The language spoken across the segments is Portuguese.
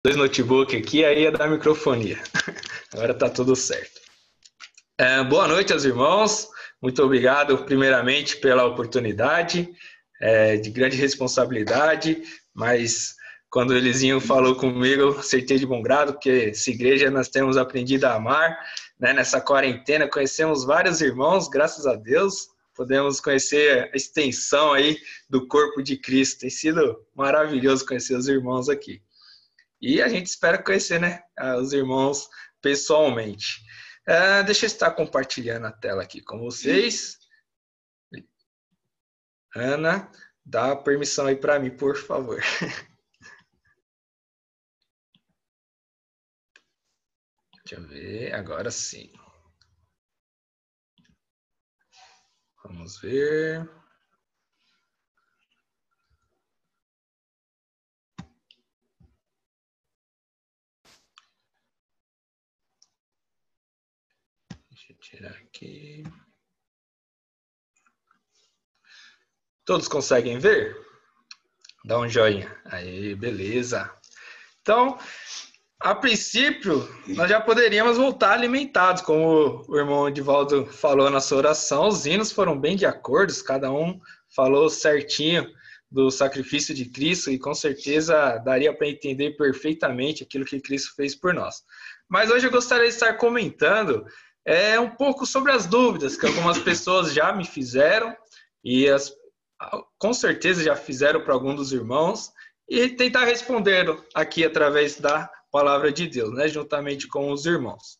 Dois notebooks aqui, aí é da microfonia. Agora tá tudo certo. Boa noite aos irmãos. Muito obrigado, primeiramente, pela oportunidade, de grande responsabilidade, mas quando o Elizinho falou comigo, acertei de bom grado, porque essa igreja nós temos aprendido a amar, né? Nessa quarentena conhecemos vários irmãos, graças a Deus, podemos conhecer a extensão aí do corpo de Cristo. Tem sido maravilhoso conhecer os irmãos aqui. E a gente espera conhecer, né, os irmãos pessoalmente. Deixa eu estar compartilhando a tela aqui com vocês. Ana, dá permissão aí para mim, por favor. Deixa eu ver, agora sim. Vamos ver. Deixa eu tirar aqui. Todos conseguem ver? Dá um joinha. Aí, beleza. Então, a princípio, nós já poderíamos voltar alimentados, como o irmão Edivaldo falou na sua oração. Os hinos foram bem de acordo, cada um falou certinho do sacrifício de Cristo e com certeza daria para entender perfeitamente aquilo que Cristo fez por nós. Mas hoje eu gostaria de estar comentando um pouco sobre as dúvidas que algumas pessoas já me fizeram e com certeza já fizeram para alguns dos irmãos e tentar responder aqui através da palavra de Deus, né, juntamente com os irmãos.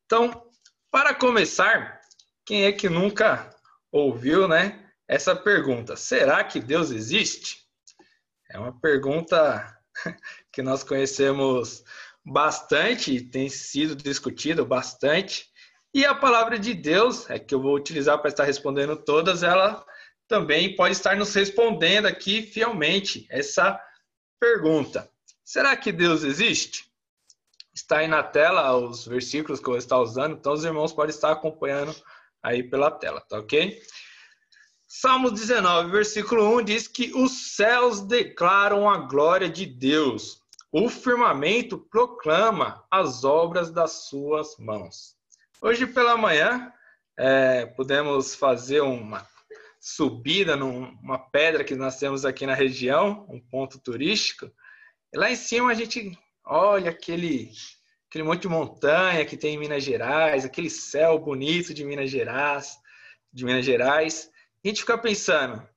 Então, para começar, quem é que nunca ouviu, né, essa pergunta? Será que Deus existe? É uma pergunta que nós conhecemos bastante, tem sido discutido bastante, e a palavra de Deus, que eu vou utilizar para estar respondendo todas, ela também pode estar nos respondendo aqui fielmente essa pergunta. Será que Deus existe? Está aí na tela os versículos que eu vou estar usando, então os irmãos podem estar acompanhando aí pela tela, tá ok? Salmos 19, versículo 1 diz que os céus declaram a glória de Deus, o firmamento proclama as obras das suas mãos. Hoje pela manhã, pudemos fazer uma subida numa pedra que nós temos aqui na região, um ponto turístico. E lá em cima a gente olha aquele monte de montanha que tem em Minas Gerais, aquele céu bonito de Minas Gerais. E a gente fica pensando,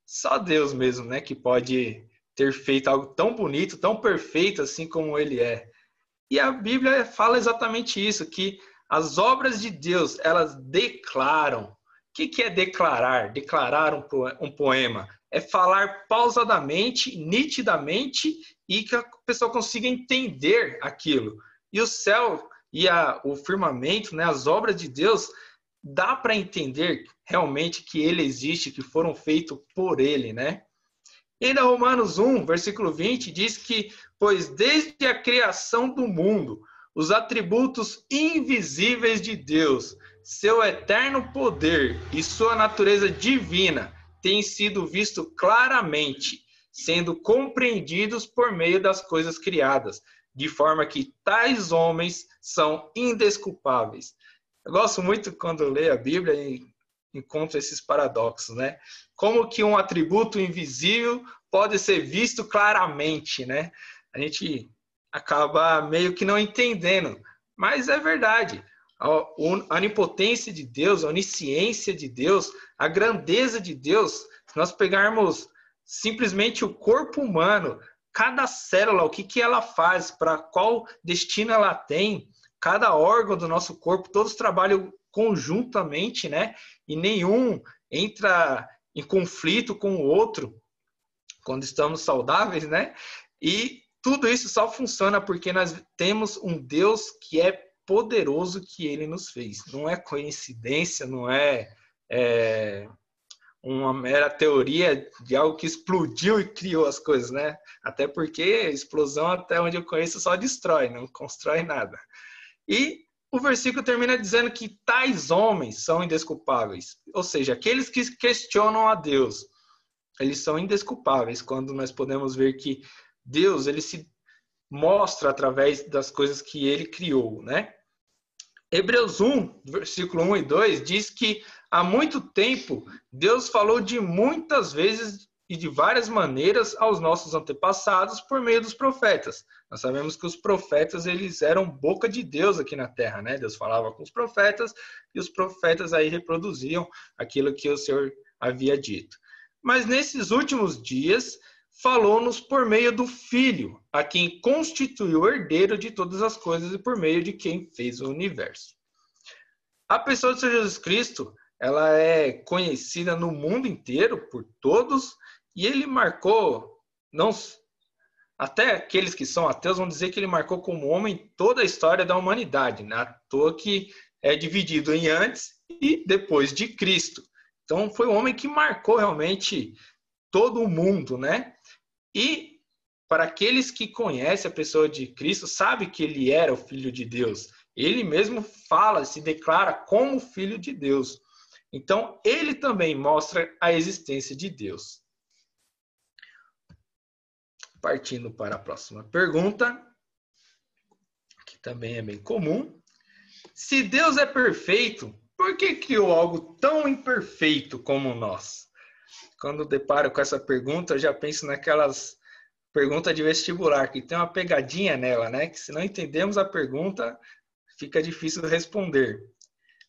só Deus mesmo, né, que pode ter feito algo tão bonito, tão perfeito assim como Ele é. E a Bíblia fala exatamente isso, que as obras de Deus, elas declaram. O que é declarar? Declarar um poema é falar pausadamente, nitidamente, e que a pessoa consiga entender aquilo. E o céu e o firmamento, né, as obras de Deus, dá para entender realmente que Ele existe, que foram feitos por Ele, né? E ainda Romanos 1, versículo 20, diz que, pois desde a criação do mundo, os atributos invisíveis de Deus, seu eterno poder e sua natureza divina têm sido vistos claramente, sendo compreendidos por meio das coisas criadas, de forma que tais homens são indesculpáveis. Eu gosto muito quando eu leio a Bíblia e encontro esses paradoxos, né? Como que um atributo invisível pode ser visto claramente, né? A gente acaba meio que não entendendo, mas é verdade. A onipotência de Deus, a onisciência de Deus, a grandeza de Deus, se nós pegarmos simplesmente o corpo humano, cada célula, o que ela faz, para qual destino ela tem, cada órgão do nosso corpo, todos trabalham conjuntamente, né? E nenhum entra em conflito com o outro quando estamos saudáveis, né? E tudo isso só funciona porque nós temos um Deus que é poderoso que Ele nos fez. Não é coincidência, não é uma mera teoria de algo que explodiu e criou as coisas, né? Até porque explosão, até onde eu conheço, só destrói, não constrói nada. E o versículo termina dizendo que tais homens são indesculpáveis. Ou seja, aqueles que questionam a Deus, eles são indesculpáveis, quando nós podemos ver que Deus, ele se mostra através das coisas que ele criou, né? Hebreus 1, versículo 1 e 2, diz que há muito tempo Deus falou de muitas vezes e de várias maneiras aos nossos antepassados por meio dos profetas. Nós sabemos que os profetas, eles eram boca de Deus aqui na terra, né? Deus falava com os profetas e os profetas aí reproduziam aquilo que o Senhor havia dito. Mas nesses últimos dias, falou-nos por meio do Filho, a quem constituiu o herdeiro de todas as coisas e por meio de quem fez o universo. A pessoa de Senhor Jesus Cristo, ela é conhecida no mundo inteiro por todos, e ele marcou, não, até aqueles que são ateus vão dizer que ele marcou como homem toda a história da humanidade, né? À toa que é dividido em antes e depois de Cristo. Então foi um homem que marcou realmente todo o mundo, né? E para aqueles que conhecem a pessoa de Cristo, sabe que ele era o Filho de Deus. Ele mesmo fala, se declara como Filho de Deus. Então, ele também mostra a existência de Deus. Partindo para a próxima pergunta, que também é bem comum. Se Deus é perfeito, por que criou algo tão imperfeito como nós? Quando deparo com essa pergunta, eu já penso naquelas perguntas de vestibular, que tem uma pegadinha nela, né? Que se não entendemos a pergunta, fica difícil responder.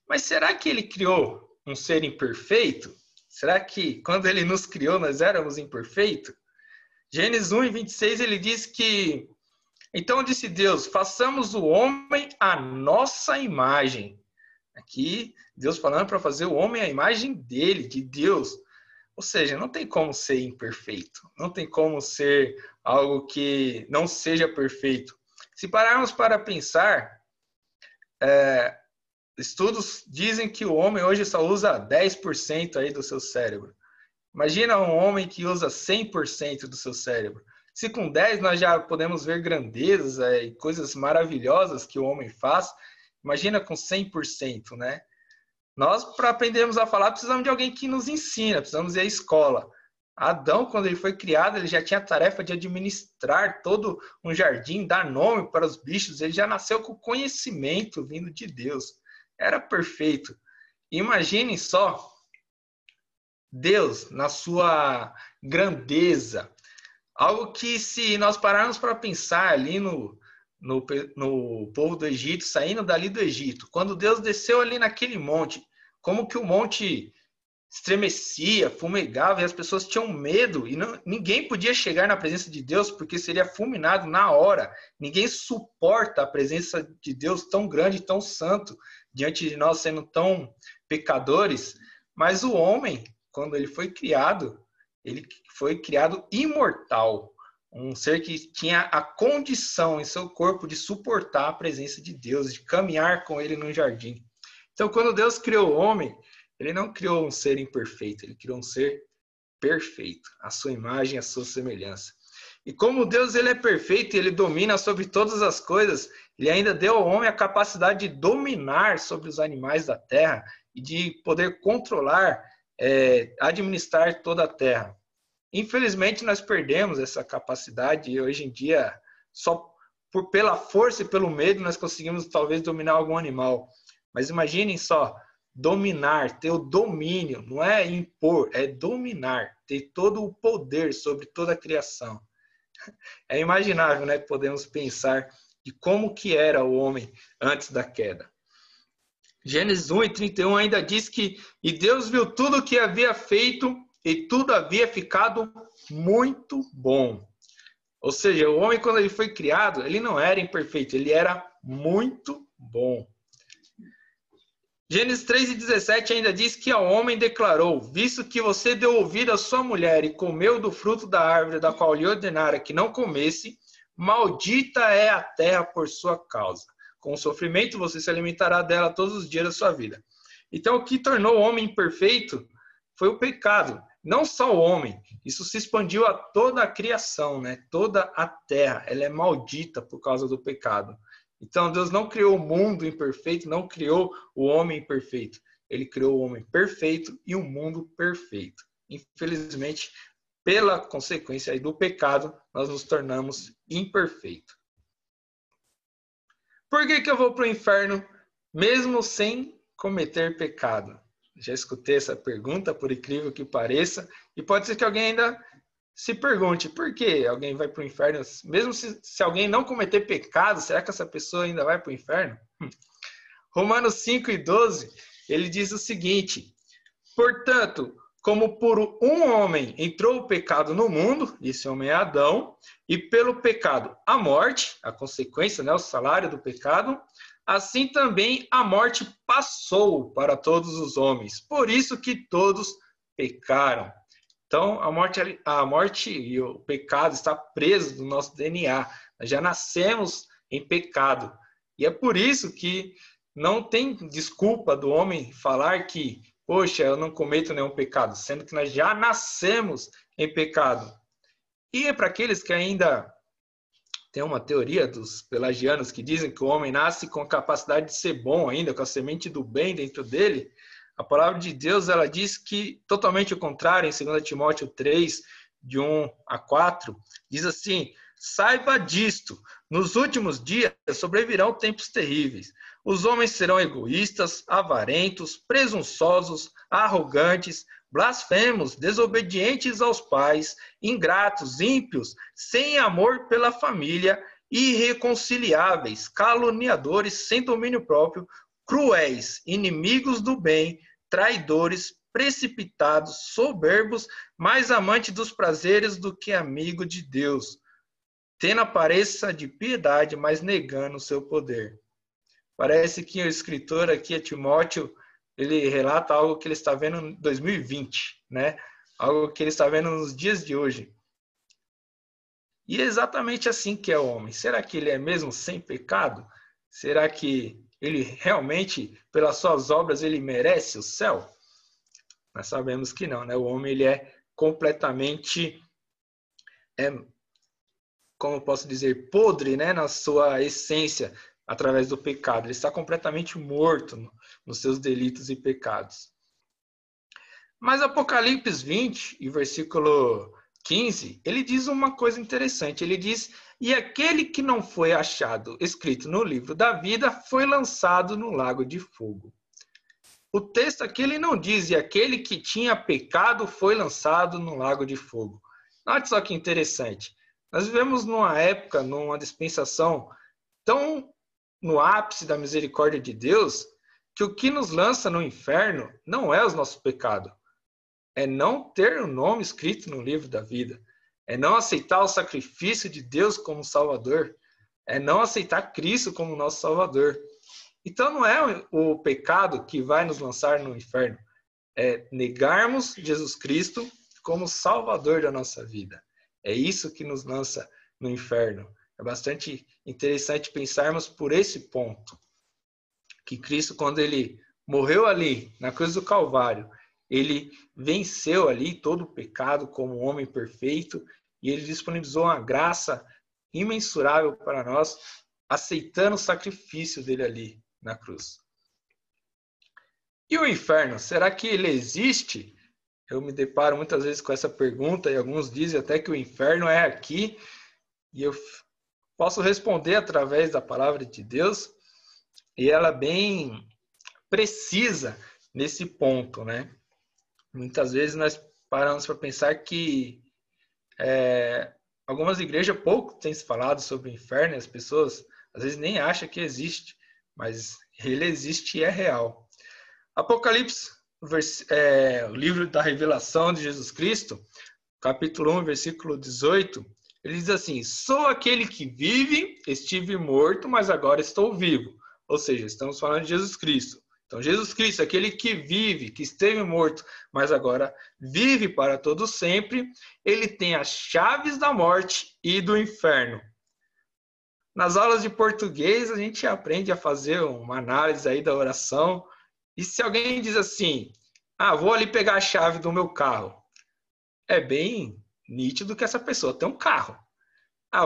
Mas será que ele criou um ser imperfeito? Será que quando ele nos criou, nós éramos imperfeitos? Gênesis 1, 26, ele diz que... Então disse Deus, façamos o homem à nossa imagem. Aqui, Deus falando para fazer o homem à imagem dele, de Deus. Ou seja, não tem como ser imperfeito. Não tem como ser algo que não seja perfeito. Se pararmos para pensar, estudos dizem que o homem hoje só usa 10% aí do seu cérebro. Imagina um homem que usa 100% do seu cérebro. Se com 10 nós já podemos ver grandezas e coisas maravilhosas que o homem faz, imagina com 100%, né? Nós, para aprendermos a falar, precisamos de alguém que nos ensina, precisamos ir à escola. Adão, quando ele foi criado, ele já tinha a tarefa de administrar todo um jardim, dar nome para os bichos, ele já nasceu com conhecimento vindo de Deus. Era perfeito. Imaginem só Deus na sua grandeza. Algo que, se nós pararmos para pensar ali no povo do Egito, saindo dali do Egito, quando Deus desceu ali naquele monte, como que o monte estremecia, fumegava, e as pessoas tinham medo, e ninguém podia chegar na presença de Deus, porque seria fulminado na hora. Ninguém suporta a presença de Deus tão grande, tão santo, diante de nós sendo tão pecadores. Mas o homem, quando ele foi criado imortal, um ser que tinha a condição em seu corpo de suportar a presença de Deus, de caminhar com ele no jardim. Então, quando Deus criou o homem, ele não criou um ser imperfeito, ele criou um ser perfeito, a sua imagem, a sua semelhança. E como Deus ele é perfeito e ele domina sobre todas as coisas, ele ainda deu ao homem a capacidade de dominar sobre os animais da terra e de poder controlar, administrar toda a terra. Infelizmente, nós perdemos essa capacidade e hoje em dia, só pela força e pelo medo, nós conseguimos talvez dominar algum animal. Mas imaginem só, dominar, ter o domínio, não é impor, é dominar, ter todo o poder sobre toda a criação. É imaginável, né? Podemos pensar de como que era o homem antes da queda. Gênesis 1 e 31 ainda diz que e Deus viu tudo o que havia feito e tudo havia ficado muito bom. Ou seja, o homem, quando ele foi criado, ele não era imperfeito, ele era muito bom. Gênesis 3 e 17 ainda diz que ao homem declarou, visto que você deu ouvido à sua mulher e comeu do fruto da árvore da qual lhe ordenara que não comesse, maldita é a terra por sua causa. Com o sofrimento você se alimentará dela todos os dias da sua vida. Então, o que tornou o homem imperfeito foi o pecado. Não só o homem, isso se expandiu a toda a criação, né? Toda a terra, ela é maldita por causa do pecado. Então, Deus não criou o mundo imperfeito, não criou o homem imperfeito. Ele criou o homem perfeito e o mundo perfeito. Infelizmente, pela consequência aí do pecado, nós nos tornamos imperfeitos. Por que que eu vou para o inferno mesmo sem cometer pecado? Já escutei essa pergunta, por incrível que pareça, e pode ser que alguém ainda se pergunte, por que alguém vai para o inferno? Mesmo se alguém não cometer pecado, será que essa pessoa ainda vai para o inferno? Romanos 5:12, ele diz o seguinte: portanto, como por um homem entrou o pecado no mundo, esse homem é Adão, e pelo pecado a morte, a consequência, né, o salário do pecado, assim também a morte passou para todos os homens. Por isso que todos pecaram. Então, a morte e o pecado está preso no nosso DNA. Nós já nascemos em pecado. E é por isso que não tem desculpa do homem falar que, poxa, eu não cometo nenhum pecado, sendo que nós já nascemos em pecado. E é para aqueles que ainda tem uma teoria dos pelagianos que dizem que o homem nasce com a capacidade de ser bom ainda, com a semente do bem dentro dele. A palavra de Deus, ela diz que totalmente o contrário, em 2 Timóteo 3, de 1-4, diz assim: saiba disto, nos últimos dias sobrevirão tempos terríveis. Os homens serão egoístas, avarentos, presunçosos, arrogantes, blasfemos, desobedientes aos pais, ingratos, ímpios, sem amor pela família, irreconciliáveis, caluniadores, sem domínio próprio, cruéis, inimigos do bem, traidores, precipitados, soberbos, mais amantes dos prazeres do que amigo de Deus, tendo aparência de piedade, mas negando o seu poder. Parece que o escritor aqui é Timóteo, ele relata algo que ele está vendo em 2020, né? Algo que ele está vendo nos dias de hoje. E é exatamente assim que é o homem. Será que ele é mesmo sem pecado? Será que ele realmente, pelas suas obras, ele merece o céu? Nós sabemos que não, né? O homem, ele é completamente, como eu posso dizer, podre, né? Na sua essência, através do pecado. Ele está completamente morto nos seus delitos e pecados. Mas Apocalipse 20, e versículo 15, ele diz uma coisa interessante. Ele diz: e aquele que não foi achado escrito no livro da vida foi lançado no lago de fogo. O texto aqui ele não diz: e aquele que tinha pecado foi lançado no lago de fogo. Note só que interessante. Nós vivemos numa época, numa dispensação tão no ápice da misericórdia de Deus, que o que nos lança no inferno não é os nossos pecados. É não ter o nome escrito no livro da vida. É não aceitar o sacrifício de Deus como Salvador. É não aceitar Cristo como nosso Salvador. Então não é o pecado que vai nos lançar no inferno. É negarmos Jesus Cristo como Salvador da nossa vida. É isso que nos lança no inferno. É bastante interessante pensarmos por esse ponto. Que Cristo, quando ele morreu ali, na cruz do Calvário, ele venceu ali todo o pecado como um homem perfeito e ele disponibilizou uma graça imensurável para nós, aceitando o sacrifício dele ali na cruz. E o inferno, será que ele existe? Eu me deparo muitas vezes com essa pergunta e alguns dizem até que o inferno é aqui e eu posso responder através da palavra de Deus e ela é bem precisa nesse ponto, né? Muitas vezes nós paramos para pensar que algumas igrejas pouco têm se falado sobre o inferno e as pessoas às vezes nem acham que existe, mas ele existe e é real. Apocalipse, o livro da revelação de Jesus Cristo, capítulo 1, versículo 18, ele diz assim: sou aquele que vive, estive morto, mas agora estou vivo. Ou seja, estamos falando de Jesus Cristo. Então, Jesus Cristo, aquele que vive, que esteve morto, mas agora vive para todo sempre, ele tem as chaves da morte e do inferno. Nas aulas de português, a gente aprende a fazer uma análise aí da oração. E se alguém diz assim, vou ali pegar a chave do meu carro, é bem nítido que essa pessoa tem um carro.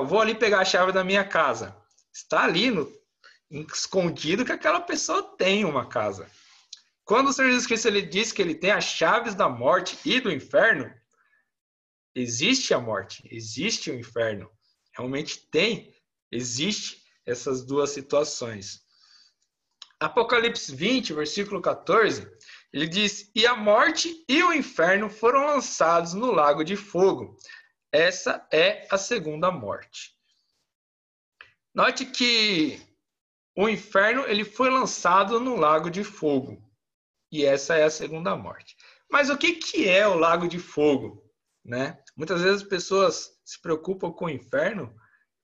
Vou ali pegar a chave da minha casa. Está ali escondido que aquela pessoa tem uma casa. Quando o Senhor Jesus Cristo ele diz que ele tem as chaves da morte e do inferno, existe a morte, existe o inferno. Realmente tem, existe essas duas situações. Apocalipse 20, versículo 14, ele diz: "E a morte e o inferno foram lançados no lago de fogo. Essa é a segunda morte." Note que o inferno ele foi lançado no lago de fogo. E essa é a segunda morte. Mas o que é o lago de fogo? Né? Muitas vezes as pessoas se preocupam com o inferno,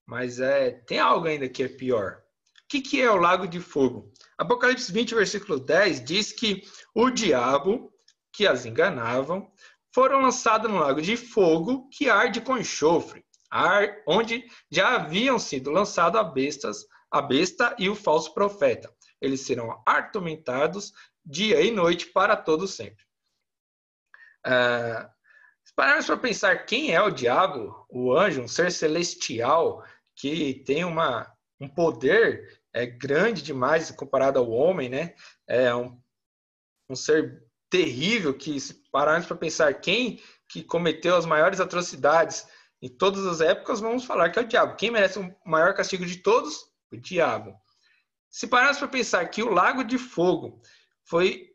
mas tem algo ainda que é pior. O que é o lago de fogo? Apocalipse 20, versículo 10, diz que o diabo, que as enganavam, foram lançados no lago de fogo que arde com enxofre, onde já haviam sido lançados a besta e o falso profeta. Eles serão atormentados dia e noite para todo sempre. Se pararmos para pensar quem é o diabo, o anjo, um ser celestial que tem um poder grande demais comparado ao homem, né? É um ser terrível que, se pararmos para pensar quem que cometeu as maiores atrocidades em todas as épocas, vamos falar que é o diabo. Quem merece o maior castigo de todos? O diabo. Se pararmos para pensar que o lago de fogo foi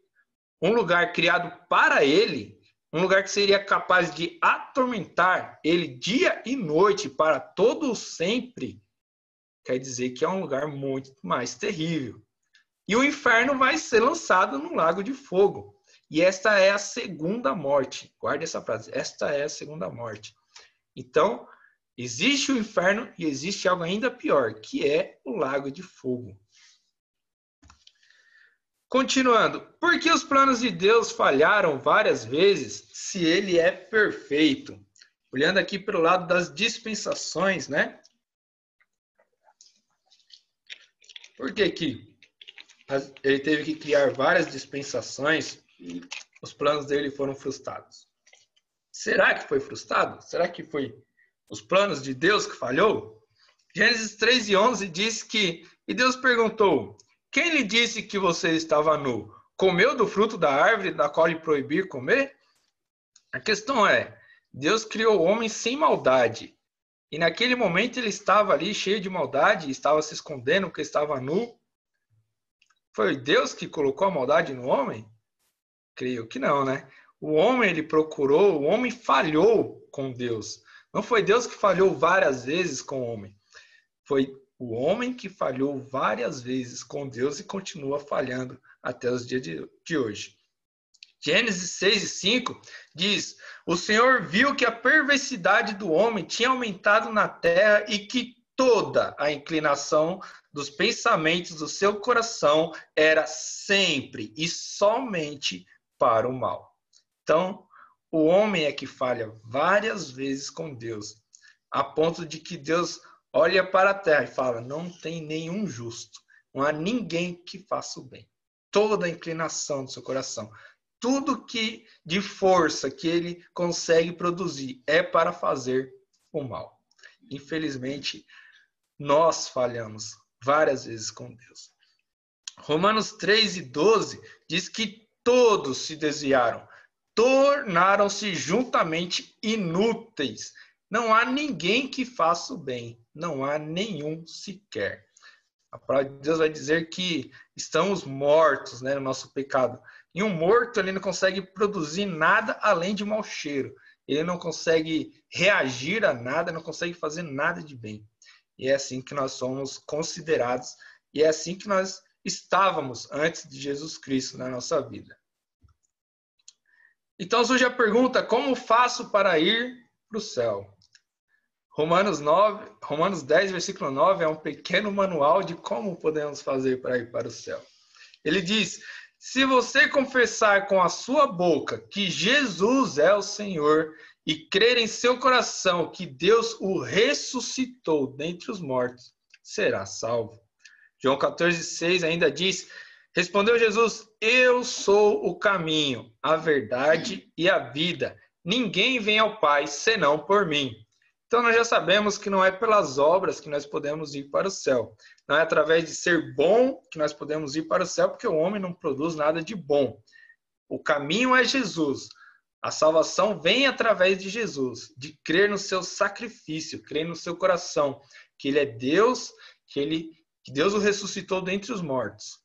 um lugar criado para ele, um lugar que seria capaz de atormentar ele dia e noite para todo sempre, quer dizer que é um lugar muito mais terrível. E o inferno vai ser lançado no lago de fogo. E esta é a segunda morte. Guarde essa frase. Esta é a segunda morte. Então, existe o inferno e existe algo ainda pior, que é o lago de fogo. Continuando, por que os planos de Deus falharam várias vezes se ele é perfeito? Olhando aqui pelo lado das dispensações, né? Por que ele teve que criar várias dispensações e os planos dele foram frustrados? Será que foi frustrado? Será que foi os planos de Deus que falhou? Gênesis 3:11 diz que, e Deus perguntou: quem lhe disse que você estava nu? Comeu do fruto da árvore da qual lhe proibir comer? A questão é, Deus criou o homem sem maldade. E naquele momento ele estava ali cheio de maldade, estava se escondendo porque estava nu. Foi Deus que colocou a maldade no homem? Creio que não, né? O homem ele procurou, o homem falhou com Deus. Não foi Deus que falhou várias vezes com o homem. Foi o homem que falhou várias vezes com Deus e continua falhando até os dias de hoje. Gênesis 6:5 diz: o Senhor viu que a perversidade do homem tinha aumentado na terra e que toda a inclinação dos pensamentos do seu coração era sempre e somente para o mal. Então, o homem é que falha várias vezes com Deus, a ponto de que Deus olha para a terra e fala: não tem nenhum justo, não há ninguém que faça o bem. Toda a inclinação do seu coração, tudo que de força que ele consegue produzir é para fazer o mal. Infelizmente, nós falhamos várias vezes com Deus. Romanos 3:12 diz que todos se desviaram, tornaram-se juntamente inúteis. Não há ninguém que faça o bem, não há nenhum sequer. A palavra de Deus vai dizer que estamos mortos, né, no nosso pecado. E um morto, ele não consegue produzir nada além de mau cheiro. Ele não consegue reagir a nada, não consegue fazer nada de bem. E é assim que nós somos considerados, e é assim que nós estávamos antes de Jesus Cristo na nossa vida. Então surge a pergunta: como faço para ir para o céu? Romanos 10, versículo 9, é um pequeno manual de como podemos fazer para ir para o céu. Ele diz: se você confessar com a sua boca que Jesus é o Senhor e crer em seu coração que Deus o ressuscitou dentre os mortos, será salvo. João 14:6 ainda diz: respondeu Jesus: eu sou o caminho, a verdade e a vida. Ninguém vem ao Pai senão por mim. Então nós já sabemos que não é pelas obras que nós podemos ir para o céu. Não é através de ser bom que nós podemos ir para o céu, porque o homem não produz nada de bom. O caminho é Jesus. A salvação vem através de Jesus, de crer no seu sacrifício, crer no seu coração, que ele é Deus, que Deus o ressuscitou dentre os mortos.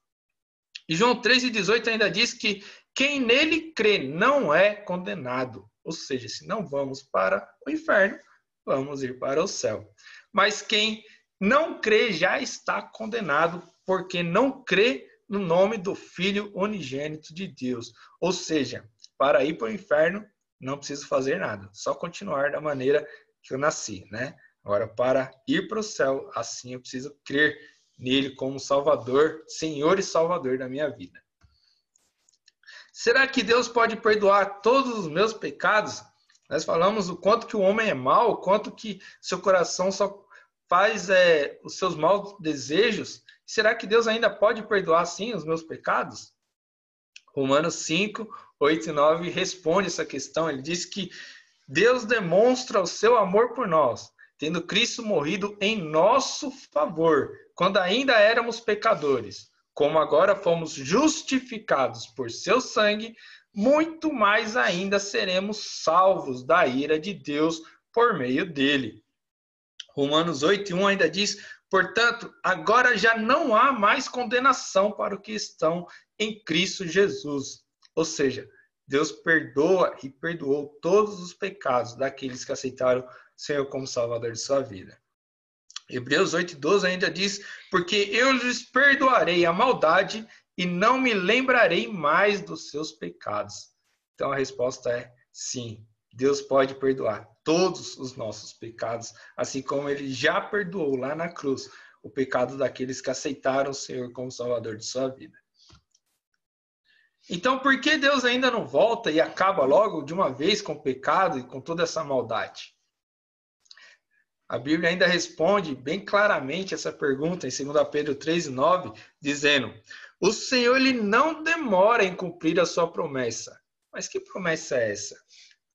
E João 3,18 ainda diz que quem nele crê não é condenado. Ou seja, se não vamos para o inferno, vamos ir para o céu. Mas quem não crê já está condenado, porque não crê no nome do Filho unigênito de Deus. Ou seja, para ir para o inferno, não preciso fazer nada, só continuar da maneira que eu nasci, né? Agora, para ir para o céu, assim eu preciso crer nele como Salvador, Senhor e Salvador da minha vida. Será que Deus pode perdoar todos os meus pecados? Nós falamos o quanto que o homem é mau, o quanto que seu coração só faz os seus maus desejos. Será que Deus ainda pode perdoar, sim, os meus pecados? Romanos 5, 8 e 9 responde essa questão. Ele diz que Deus demonstra o seu amor por nós, tendo Cristo morrido em nosso favor, quando ainda éramos pecadores. Como agora fomos justificados por seu sangue, muito mais ainda seremos salvos da ira de Deus por meio dele. Romanos 8:1 ainda diz, portanto, agora já não há mais condenação para os que estão em Cristo Jesus. Ou seja, Deus perdoa e perdoou todos os pecados daqueles que aceitaram o Senhor como Salvador de sua vida. Hebreus 8:12 ainda diz, porque eu lhes perdoarei a maldade e não me lembrarei mais dos seus pecados. Então a resposta é sim, Deus pode perdoar todos os nossos pecados, assim como ele já perdoou lá na cruz o pecado daqueles que aceitaram o Senhor como Salvador de sua vida. Então, por que Deus ainda não volta e acaba logo de uma vez com o pecado e com toda essa maldade? A Bíblia ainda responde bem claramente essa pergunta em 2 Pedro 3:9, dizendo, o Senhor ele não demora em cumprir a sua promessa. Mas que promessa é essa?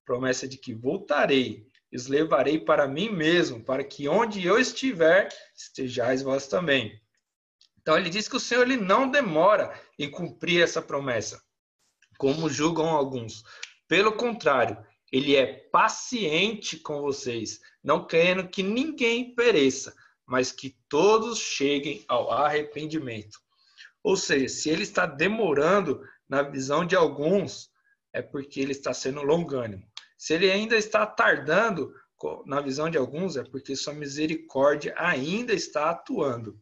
Promessa de que voltarei e os levarei para mim mesmo, para que onde eu estiver, estejais vós também. Então ele diz que o Senhor ele não demora em cumprir essa promessa, como julgam alguns. Pelo contrário, ele é paciente com vocês, não querendo que ninguém pereça, mas que todos cheguem ao arrependimento. Ou seja, se ele está demorando na visão de alguns, é porque ele está sendo longânimo. Se ele ainda está tardando na visão de alguns, é porque sua misericórdia ainda está atuando.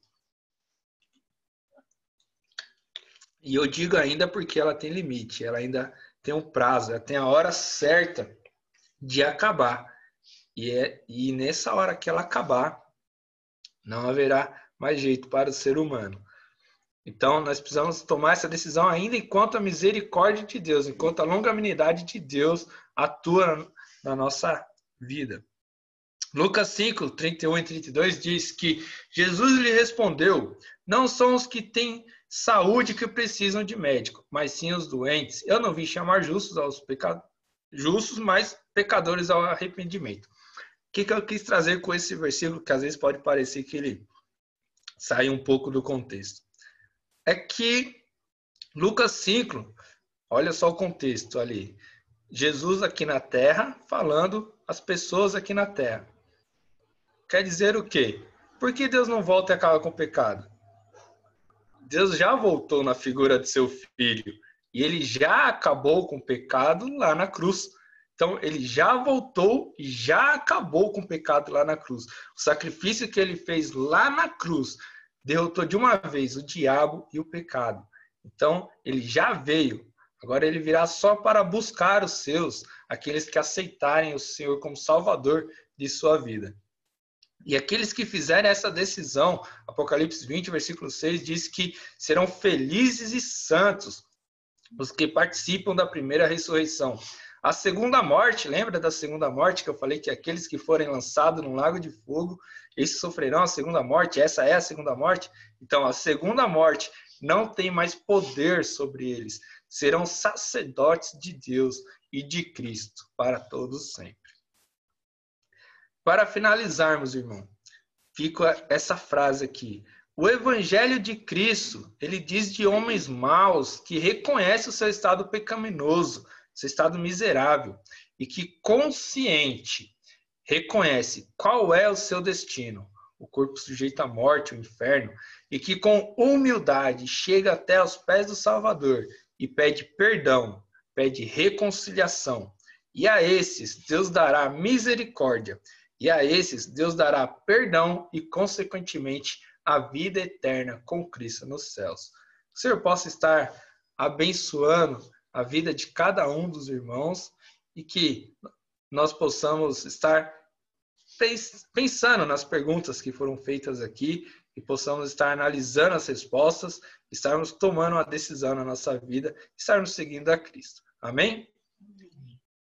E eu digo ainda porque ela tem limite, ela ainda tem um prazo, ela tem a hora certa de acabar. E nessa hora que ela acabar, não haverá mais jeito para o ser humano. Então, nós precisamos tomar essa decisão ainda enquanto a misericórdia de Deus, enquanto a longanimidade de Deus atua na nossa vida. Lucas 5, 31 e 32 diz que Jesus lhe respondeu, não são os que têm saúde que precisam de médico, mas sim os doentes. Eu não vim chamar justos, mas pecadores ao arrependimento. O que eu quis trazer com esse versículo, que às vezes pode parecer que ele sai um pouco do contexto? É que Lucas 5, olha só o contexto ali. Jesus aqui na terra, falando às pessoas aqui na terra. Quer dizer o quê? Por que Deus não volta e acaba com o pecado? Deus já voltou na figura de seu filho. E ele já acabou com o pecado lá na cruz. Então, ele já voltou e já acabou com o pecado lá na cruz. O sacrifício que ele fez lá na cruz derrotou de uma vez o diabo e o pecado. Então, ele já veio. Agora ele virá só para buscar os seus, aqueles que aceitarem o Senhor como Salvador de sua vida. E aqueles que fizerem essa decisão, Apocalipse 20, versículo 6, diz que serão felizes e santos os que participam da primeira ressurreição. A segunda morte, lembra da segunda morte que eu falei que aqueles que forem lançados no lago de fogo, esses sofrerão a segunda morte, essa é a segunda morte? Então, a segunda morte não tem mais poder sobre eles, serão sacerdotes de Deus e de Cristo para todos sempre. Para finalizarmos, irmão, fica essa frase aqui. O evangelho de Cristo, ele diz de homens maus que reconhecem o seu estado pecaminoso, seu estado miserável, e que consciente reconhece qual é o seu destino, o corpo sujeito à morte, o inferno, e que com humildade chega até aos pés do Salvador e pede perdão, pede reconciliação. E a esses Deus dará misericórdia, e a esses Deus dará perdão e, consequentemente, a vida eterna com Cristo nos céus. Que o Senhor possa estar abençoando a vida de cada um dos irmãos e que nós possamos estar pensando nas perguntas que foram feitas aqui e possamos estar analisando as respostas, estarmos tomando uma decisão na nossa vida, estarmos seguindo a Cristo. Amém?